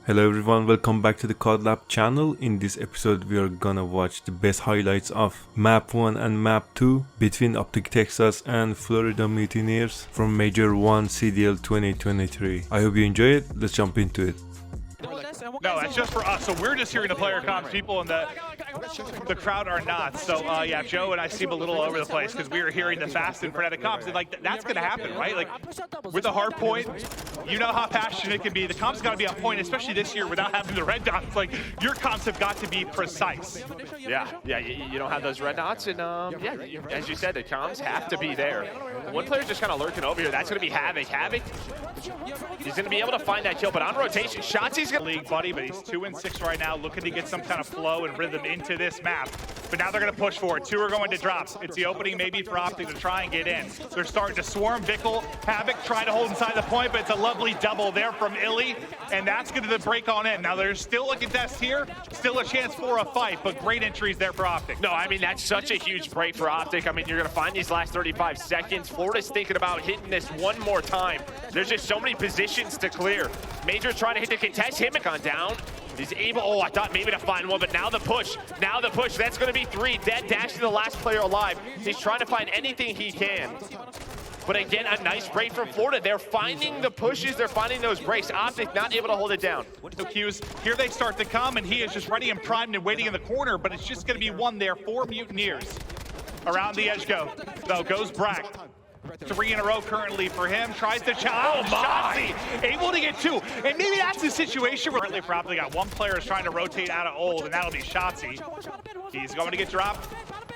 Hello everyone, welcome back to the COD Lab channel. In this episode we are gonna watch the best highlights of Map 1 and Map 2 between OpTic Texas and Florida Mutineers from Major 1 CDL 2023. I hope you enjoy it. Let's jump into it. No, that's just for us. So we're just hearing the player comms. People in the crowd are not. So yeah, Joe and I seem a little over the place because we are hearing the fast and frenetic comms. And like that's gonna happen, right? Like with a hard point, you know how passionate it can be. The comms got to be on point, especially this year without having the red dots. Like your comms have got to be precise. Yeah, you don't have those red dots, and yeah, as you said, the comms have to be there. One player's just kind of lurking over here. That's going to be Havoc. Havoc, he's going to be able to find that kill, but on rotation, Shotzi's going to league buddy, but he's 2-6 right now, looking to get some kind of flow and rhythm into this map. But now they're going to push forward. Two are going to drop. It's the opening maybe for OpTic to try and get in. They're starting to swarm. Vickle, Havoc trying to hold inside the point, but it's a lovely double there from Illy, and that's going to break on in. Now there's still a contest here, still a chance for a fight, but great entries there for OpTic. No, I mean, that's such a huge break for OpTic. I mean, you're going to find these last 35 seconds. Florida's thinking about hitting this one more time. There's just so many positions to clear. Major trying to hit the contest. Himicon down. He's able, oh, I thought maybe to find one, but now the push. Now the push. That's going to be 3. Dead dash to the last player alive. He's trying to find anything he can. But again, a nice break from Florida. They're finding the pushes. They're finding those breaks. OpTic not able to hold it down. No cues. Here they start to come, and he is just ready and primed and waiting in the corner, but it's just going to be one there for Mutineers. Around the edge go. Though goes Brack. 3 in a row currently for him. Tries to challenge. Shotzi able to get 2. And maybe that's the situation where currently probably got one player is trying to rotate out of old, and that'll be Shotzi. He's going to get dropped.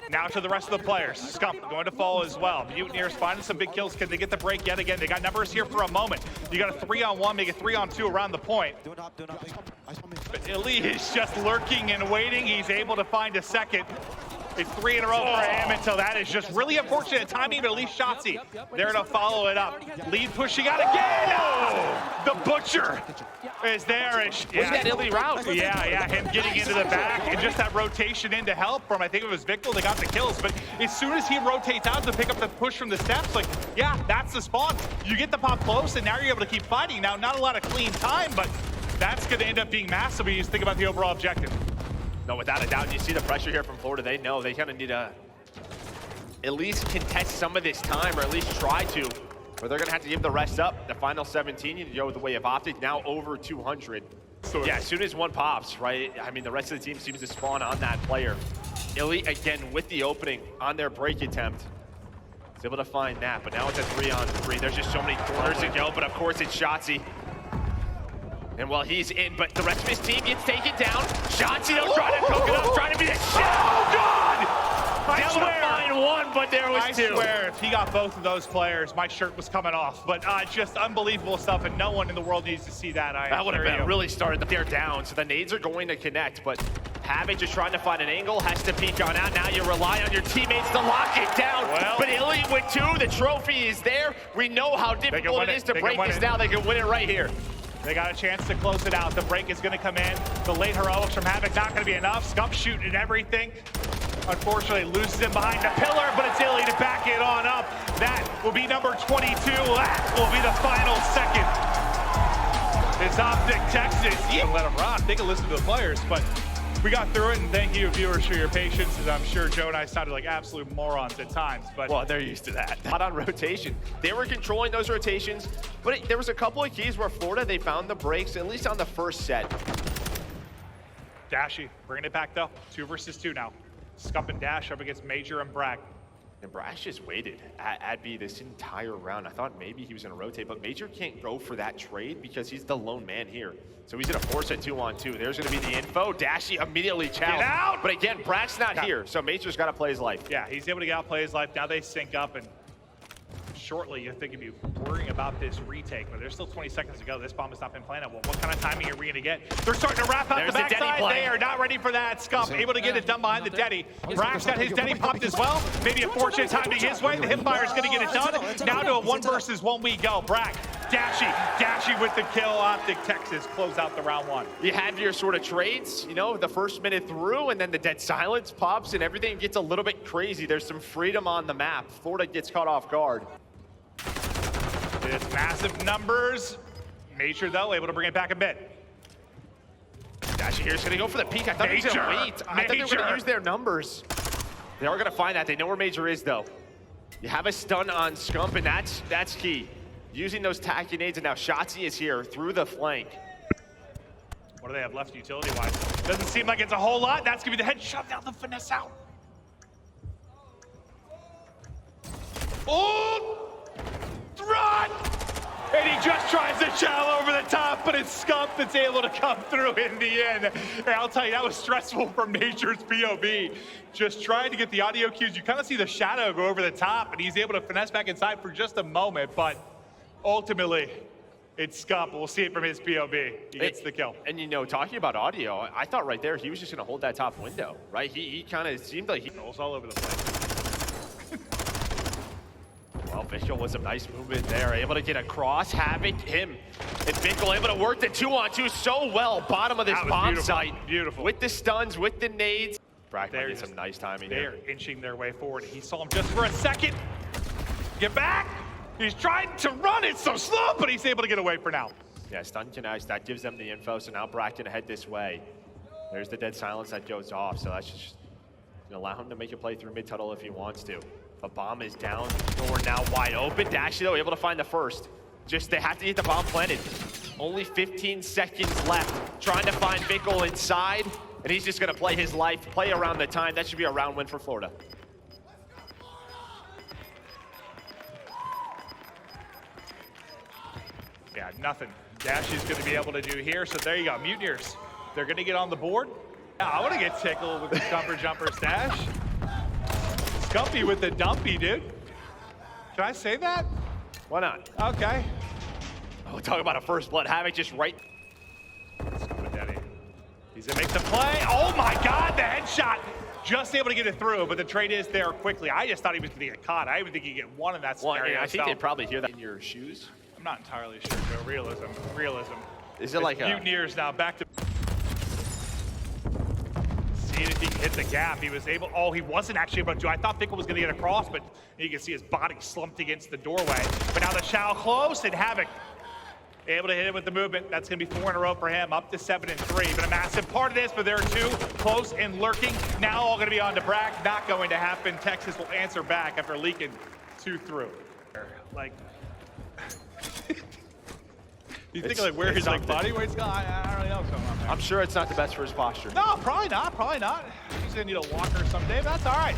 Now to the rest of the players. Scump going to fall as well. Mutineers finding some big kills. Can they get the break yet again? They got numbers here for a moment. You got a 3-on-1, make it 3-on-2 around the point. But Illy is just lurking and waiting. He's able to find a second. It's 3 in a row for him, and so that is just really unfortunate timing, but at least Shotzi there to follow it up. Lead pushing out again. Oh, the Butcher is there. And yeah, that Illy route. Yeah, him getting into the back and just that rotation in to help from, I think it was Vickle, they got the kills, but as soon as he rotates out to pick up the push from the steps, like, yeah, that's the spawn. You get the pop close, and now you're able to keep fighting. Now, not a lot of clean time, but that's going to end up being massive when you just think about the overall objective. No, without a doubt, you see the pressure here from Florida. They know they kind of need to at least contest some of this time, or at least try to, or they're going to have to give the rest up. The final 17, you go the way of OpTic, now over 200. So yeah, as soon as one pops, right, I mean, the rest of the team seems to spawn on that player. Illy, again, with the opening on their break attempt. He's able to find that, but now it's a 3-on-3. There's just so many corners to go, but of course it's Shotzi. And while he's in, but the rest of his team gets taken down. Shotzi, they'll try to cook it up, trying to be the shit. Oh, God! I able to find one, but there was 2. I swear, if he got both of those players, my shirt was coming off. But just unbelievable stuff, and no one in the world needs to see that. That would have been really started. They're down, so the nades are going to connect, but Havoc just trying to find an angle, has to peek on out. Now you rely on your teammates to lock it down. Well, but Illy with 2, the trophy is there. We know how difficult it is to break this now. They can win it right here. They got a chance to close it out. The break is going to come in. The late heroics from Havoc not going to be enough. Scump shooting and everything. Unfortunately, loses him behind the pillar, but it's Illy to back it on up. That will be number 22. That will be the final second. It's OpTic Texas. Yeah. Let them rock. They can listen to the players, but we got through it, and thank you, viewers, for your patience, as I'm sure Joe and I sounded like absolute morons at times. But well, they're used to that. Not on rotation. They were controlling those rotations, but there was a couple of keys where Florida, they found the breaks, at least on the first set. Dashy, bringing it back, though. 2 versus 2 now. Scump and Dash up against Major and Brack. And Brash just waited at B this entire round. I thought maybe he was going to rotate, but Major can't go for that trade because he's the lone man here. So he's going to force a 2-on-2. There's going to be the info. Dashy immediately challenged. Get out! But again, Brack's not here, so Major's got to play his life. Yeah, he's able to get out, play his life. Now they sync up, and shortly you're thinking of worrying about this retake, but there's still 20 seconds to go. This bomb has not been planted. Well, what kind of timing are we going to get? They're starting to wrap out the backside. They are not ready for that. Scump able to get it done behind the Deddy. Brack's got his Deddy popped as well. Maybe a fortunate timing his way. The hipfire is going to get it done. Now to a 1 versus 1 we go. Brack, Dashy with the kill. OpTic Texas close out the round 1. You have your sort of trades, you know, the first minute through, and then the dead silence pops, and everything gets a little bit crazy. There's some freedom on the map. Florida gets caught off guard. It's massive numbers. Major, though, able to bring it back a bit. Dasher here's gonna go for the peek. I thought he was gonna wait. I thought they were gonna use their numbers. They are gonna find that. They know where Major is though. You have a stun on Scump, and that's key. Using those tacky nades, and now Shotzi is here through the flank. What do they have left utility-wise? Doesn't seem like it's a whole lot. That's gonna be the headshot. Now the finesse out. Oh! Run! And he just tries to shallow over the top, but it's Scump that's able to come through in the end. And I'll tell you, that was stressful from Major's POV. Just trying to get the audio cues. You kind of see the shadow go over the top, and he's able to finesse back inside for just a moment, but ultimately, it's Scump. We'll see it from his POV. He gets the kill. And you know, talking about audio, I thought right there he was just gonna hold that top window, right? He kind of seemed like he rolls all over the place. Well, Vishal was a nice movement there, able to get across, Havoc, him, and Finkel able to work the 2-on-2 so well, bottom of this bomb site. Beautiful. With the stuns, with the nades. Brack They're get some nice timing They're here. inching their way forward. He saw him just for a second. Get back. He's trying to run it so slow, but he's able to get away for now. Yeah, stun connects, that gives them the info, so now Brack can head this way. There's the dead silence that goes off, so that's just gonna allow him to make a play through mid-tunnel if he wants to. The bomb is down, door now wide open. Dashy though, able to find the first. Just, they have to get the bomb planted. Only 15 seconds left. Trying to find Bickle inside, and he's just gonna play his life, play around the time. That should be a round win for Florida. Yeah, nothing Dashy's gonna be able to do here, so there you go, Mutineers. They're gonna get on the board. Yeah, I wanna get tickled with the Scumper Jumper stash. Scumpy with the dumpy, dude. Can I say that? Why not? Okay. Oh, talk about a first blood. Havoc just right. He's gonna make the play. Oh my God, the headshot. Just able to get it through, but the trade is there quickly. I just thought he was gonna get caught. I even think he'd get one in that scenario. Well, I think they'd probably hear that in your shoes. I'm not entirely sure, Joe. Realism. Is it like a... Mutineers now back to... See if he can hit the gap. He was able... Oh, he wasn't actually able to do... I thought Fickle was going to get across, but you can see his body slumped against the doorway. But now the Shao close, and Havoc able to hit it with the movement. That's going to be 4 in a row for him, up to 7-3. But a massive part of this, but there are 2 close and lurking. Now all going to be on to Brack. Not going to happen. Texas will answer back after leaking 2 through. Like... You think like where his like body weight's gone? I don't really know what's going on there. I'm sure it's not the best for his posture. No, probably not. He's gonna need a walker someday, but that's all right.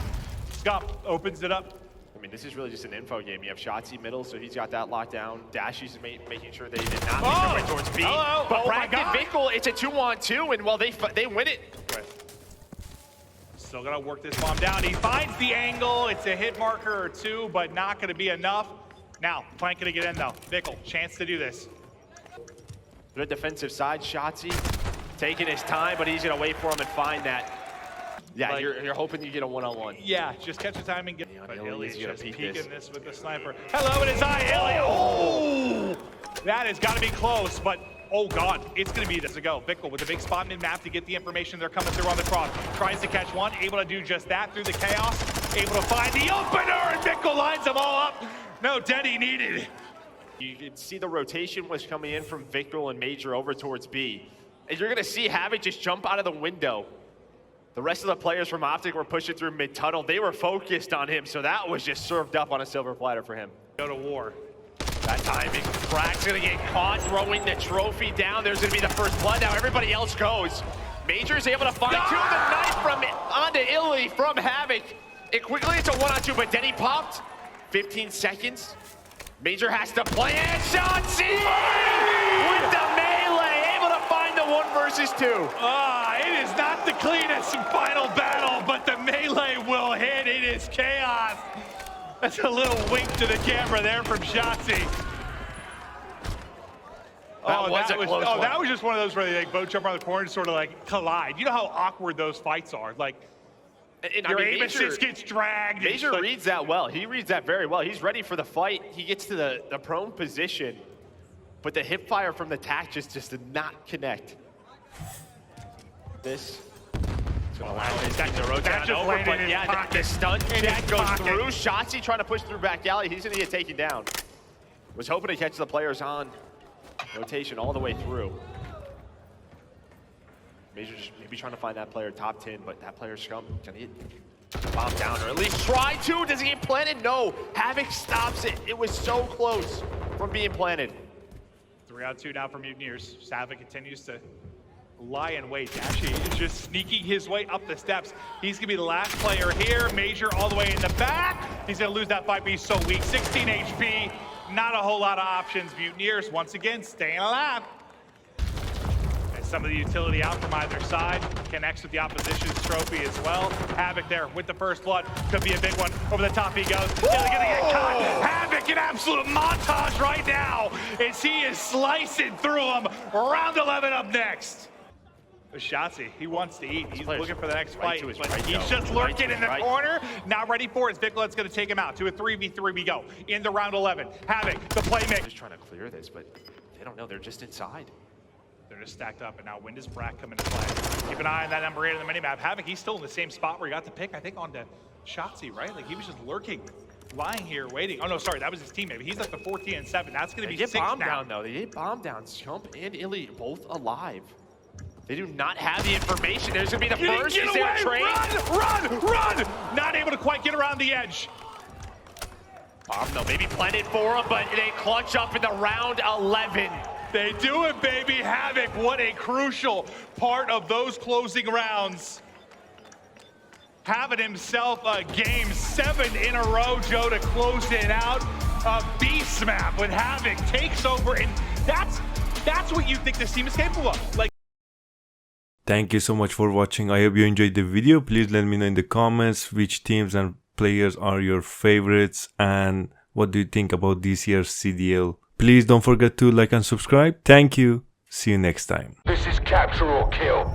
Scump opens it up. I mean, this is really just an info game. You have Shotzi middle, so he's got that locked down. Dashy's making sure they did not make their way towards B. Hello. But Oh Brack my and God. Bickle, it's a 2-on-2, and well, they win it. Right. Still gotta work this bomb down. He finds the angle. It's a hit marker or 2, but not gonna be enough. Now, Plank gonna get in though. Bickle, chance to do this. The defensive side, Shotzi taking his time, but he's gonna wait for him and find that. Yeah, like, you're hoping you get a 1-on-1. Yeah, just catch the time and get. But Illy's just peek peeking this with the sniper. Hello, in his eye, Illy. Oh, that has got to be close, but oh God, it's gonna be this to go. Bickle with a big spot mid-map to get the information. They're coming through on the cross. Tries to catch one, able to do just that through the chaos. Able to find the opener, and Bickle lines them all up. No Denny needed. You can see the rotation was coming in from Victor and Major over towards B. And you're gonna see Havoc just jump out of the window. The rest of the players from OpTic were pushing through mid-tunnel. They were focused on him, so that was just served up on a silver platter for him. Go to war. That timing. Brack's gonna get caught throwing the trophy down. There's gonna be the first blood. Now everybody else goes. Major's able to find 2 of the knife from onto Illy from Havoc. It quickly, it's a 1-on-2, but Denny popped. 15 seconds. Major has to play it. Shotzi with the melee, able to find the 1 versus 2. It is not the cleanest final battle, but the melee will hit. It is chaos. That's a little wink to the camera there from Shotzi. That was just one of those where they like both jump around the corner and sort of like collide. You know how awkward those fights are. Like, your aim assist gets dragged. Major reads that well. He reads that very well. He's ready for the fight. He gets to the prone position, but the hip fire from the tack just did not connect. This is going to allow his to rotate over, but yeah, the stun check goes through. Shotzi trying to push through back alley. He's going to get taken down. Was hoping to catch the players on rotation all the way through. Major just maybe trying to find that player top 10, but that player Scum gonna hit the bomb down, or at least try to. Does he get planted? No. Havoc stops it. It was so close from being planted. 3-on-2 now for Mutineers. Havoc continues to lie in wait. Actually, he's just sneaking his way up the steps. He's gonna be the last player here. Major all the way in the back. He's gonna lose that fight, but he's so weak. 16 HP. Not a whole lot of options. Mutineers once again staying alive. Some of the utility out from either side connects with the opposition's trophy as well. Havoc there with the first blood. Could be a big one. Over the top he goes. He's gonna get caught. Havoc in absolute montage right now as he is slicing through him. Round 11 up next. Shotzi, he wants to eat. He's looking for the next fight, but he's just lurking in the corner. Not ready for it. Viklet's gonna take him out. To a 3v3 we go. In the round 11. Havoc, the playmaker. Just trying to clear this, but they don't know. They're just inside. They're just stacked up, and now when does Brack come into play? Keep an eye on that number 8 on the minimap. Havoc, he's still in the same spot where he got the pick, I think, onto Shotzi, right? Like, he was just lurking, lying here, waiting. Oh, no, sorry, that was his teammate. He's like the 14 and 7. That's going to be 6 bomb now. down, though. They get bomb down. Chump and Illy both alive. They do not have the information. There's going to be the first. Get Is away! there a trade? Run! Not able to quite get around the edge. Bomb, though, maybe planted for him, but they clutch up in the round 11. They do it, baby. Havoc, what a crucial part of those closing rounds. Having himself a game 7 in a row, Joe, to close it out. A beast map with Havoc takes over, and that's what you think this team is capable of. Like. Thank you so much for watching. I hope you enjoyed the video. Please let me know in the comments which teams and players are your favorites and what do you think about this year's CDL. Please don't forget to like and subscribe. Thank you. See you next time. This is capture or kill.